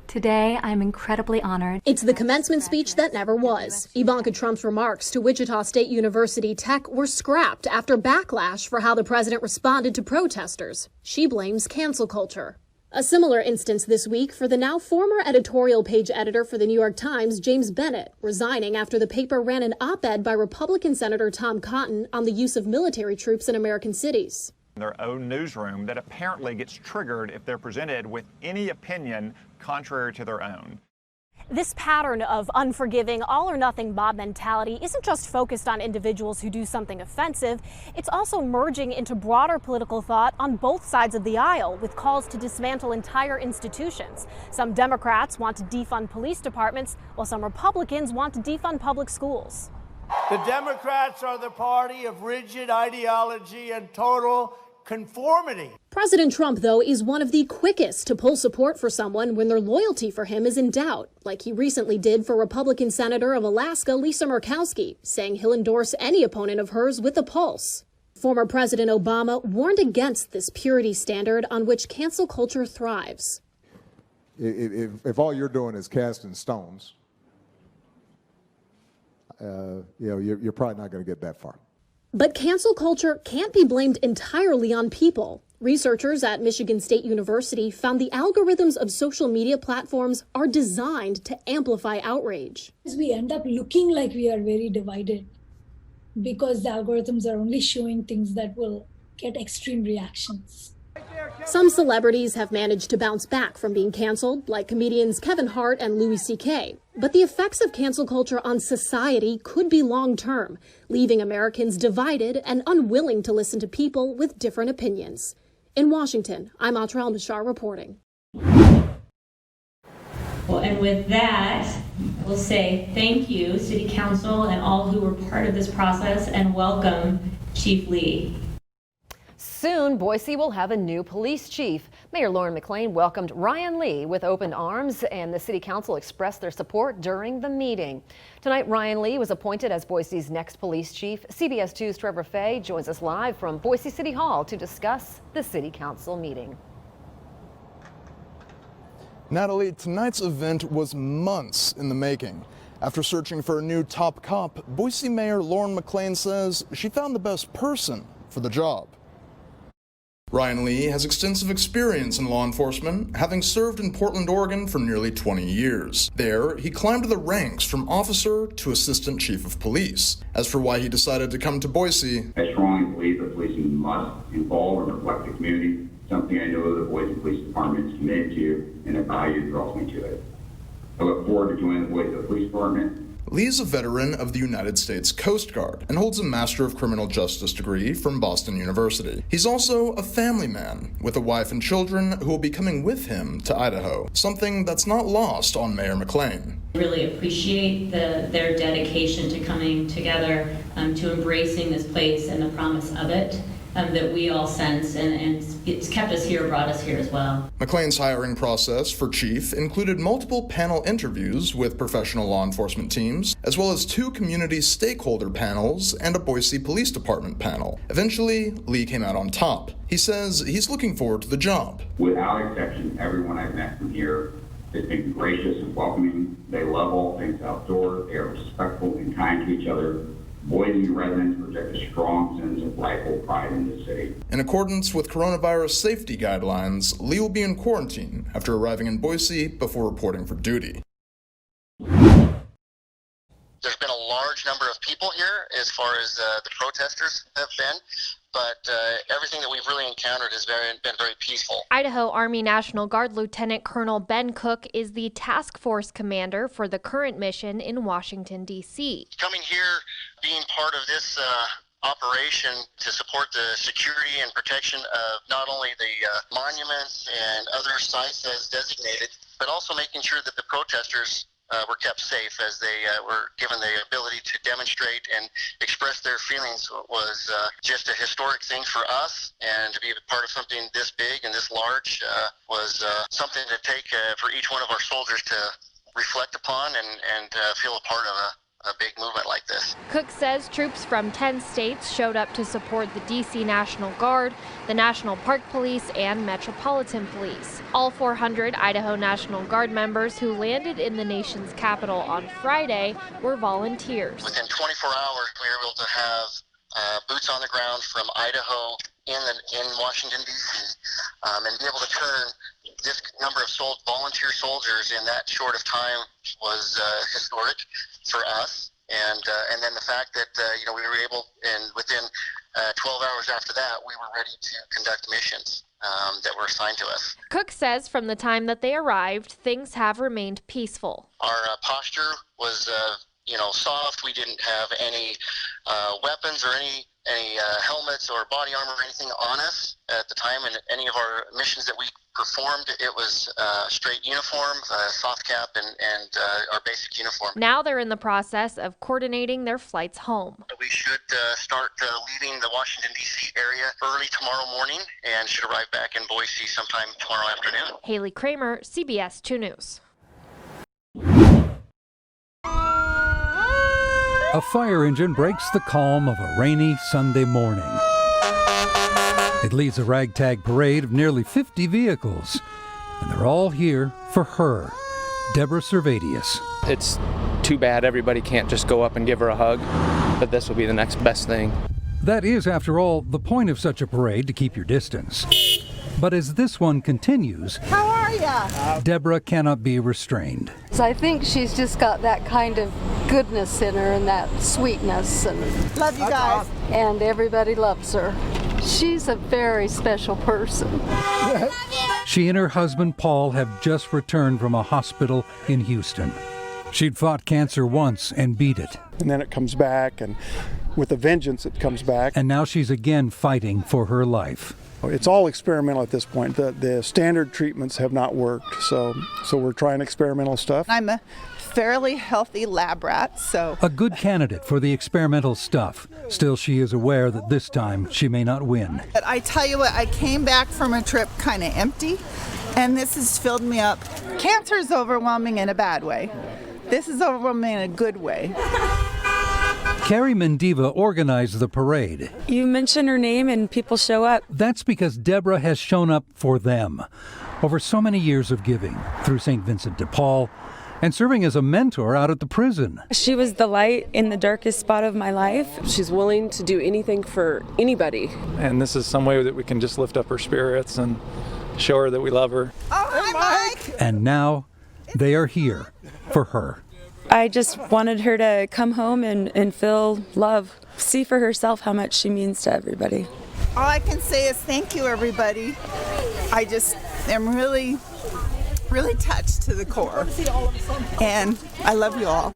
Today, I'm incredibly honored. It's the commencement speech that never was. Ivanka Trump's remarks to Wichita State University Tech were scrapped after backlash for how the president responded to protesters. She blames cancel culture. A similar instance this week for the now former editorial page editor for the New York Times, James Bennett, resigning after the paper ran an op-ed by Republican Senator Tom Cotton on the use of military troops in American cities. Their own newsroom that apparently gets triggered if they're presented with any opinion contrary to their own. This pattern of unforgiving, all-or-nothing mob mentality isn't just focused on individuals who do something offensive. It's also merging into broader political thought on both sides of the aisle, with calls to dismantle entire institutions. Some Democrats want to defund police departments, while some Republicans want to defund public schools. The Democrats are the party of rigid ideology and total conformity. President Trump, though, is one of the quickest to pull support for someone when their loyalty for him is in doubt, like he recently did for Republican Senator of Alaska Lisa Murkowski, saying he'll endorse any opponent of hers with a pulse. Former President Obama warned against this purity standard on which cancel culture thrives. If all you're doing is casting stones, you're probably not going to get that far. But cancel culture can't be blamed entirely on people. Researchers at Michigan State University found the algorithms of social media platforms are designed to amplify outrage. We end up looking like we are very divided because the algorithms are only showing things that will get extreme reactions. Some celebrities have managed to bounce back from being canceled, like comedians Kevin Hart and Louis C.K. But the effects of cancel culture on society could be long-term, leaving Americans divided and unwilling to listen to people with different opinions. In Washington, I'm Atra Al-Bashar reporting. Well, and with that, we'll say thank you, City Council, and all who were part of this process, and welcome Chief Lee. Soon, Boise will have a new police chief. Mayor Lauren McLean welcomed Ryan Lee with open arms, and the City Council expressed their support during the meeting. Tonight, Ryan Lee was appointed as Boise's next police chief. CBS 2's Trevor Fay joins us live from Boise City Hall to discuss the City Council meeting. Natalie, tonight's event was months in the making. After searching for a new top cop, Boise Mayor Lauren McLean says she found the best person for the job. Ryan Lee has extensive experience in law enforcement, having served in Portland, Oregon for nearly 20 years. There, he climbed the ranks from officer to assistant chief of police. As for why he decided to come to Boise, I strongly believe that policing must involve and reflect the community, something I know the Boise Police Department is committed to, and a value draws me to it. I look forward to joining the Boise Police Department. Lee is a veteran of the United States Coast Guard and holds a Master of Criminal Justice degree from Boston University. He's also a family man with a wife and children who will be coming with him to Idaho, something that's not lost on Mayor McLean. Really appreciate their dedication to coming together, to embracing this place and the promise of it. That we all sense, and it's kept us here, brought us here as well. McLean's hiring process for chief included multiple panel interviews with professional law enforcement teams, as well as 2 community stakeholder panels and a Boise Police Department panel. Eventually, Lee came out on top. He says he's looking forward to the job. Without exception, everyone I've met from here has been gracious and welcoming. They love all things outdoor. They are respectful and kind to each other. Boise residents project a strong sense of rightful pride in the city. In accordance with coronavirus safety guidelines, Lee will be in quarantine after arriving in Boise before reporting for duty. There's been a large number of people here as far as the protesters have been, but everything that we've really encountered has been very peaceful. Idaho Army National Guard Lieutenant Colonel Ben Cook is the task force commander for the current mission in Washington, D.C. Coming here, being part of this operation to support the security and protection of not only the monuments and other sites as designated, but also making sure that the protesters were kept safe as they were given the ability to demonstrate and express their feelings was just a historic thing for us, and to be a part of something this big and this large was something to take for each one of our soldiers to reflect upon and feel a part of a big movement like this. Cook says troops from 10 states showed up to support the D.C. National Guard, the National Park Police, and Metropolitan Police. All 400 Idaho National Guard members who landed in the nation's capital on Friday were volunteers. Within 24 hours, we were able to have boots on the ground from Idaho in Washington, D.C., and be able to turn this number of volunteer soldiers in that short of time was historic for us. And then the fact that we were able, and within 12 hours after that, we were ready to conduct missions that were assigned to us. Cook says from the time that they arrived, things have remained peaceful. Our posture was soft. We didn't have any weapons or any helmets or body armor or anything on us at the time. And any of our missions that we performed, it was straight uniform, soft cap, and our basic uniform. Now they're in the process of coordinating their flights home. We should start leaving the Washington, D.C. area early tomorrow morning and should arrive back in Boise sometime tomorrow afternoon. Haley Kramer, CBS 2 News. A fire engine breaks the calm of a rainy Sunday morning. It leads a ragtag parade of nearly 50 vehicles, and they're all here for her, Deborah Servadius. It's too bad everybody can't just go up and give her a hug, but this will be the next best thing. That is, after all, the point of such a parade, to keep your distance. But as this one continues, how are ya? Deborah cannot be restrained. So I think she's just got that kind of goodness in her and that sweetness. And love you guys. And everybody loves her. She's a very special person. She and her husband Paul have just returned from a hospital in Houston. She'd fought cancer once and beat it. And then it comes back, and with a vengeance it comes back. And now she's again fighting for her life. It's all experimental at this point. The standard treatments have not worked, so we're trying experimental stuff. I'm a fairly healthy lab rat, so... A good candidate for the experimental stuff. Still, she is aware that this time she may not win. But I tell you what, I came back from a trip kind of empty, and this has filled me up. Cancer is overwhelming in a bad way. This is overwhelming in a good way. Carrie Mendiva organized the parade. You mention her name and people show up. That's because Deborah has shown up for them over so many years of giving through St. Vincent de Paul and serving as a mentor out at the prison. She was the light in the darkest spot of my life. She's willing to do anything for anybody. And this is some way that we can just lift up her spirits and show her that we love her. Oh, hi, Mike! And now they are here for her. I just wanted her to come home and feel love, see for herself how much she means to everybody. All I can say is thank you, everybody. I just am really touched to the core. And I love you all.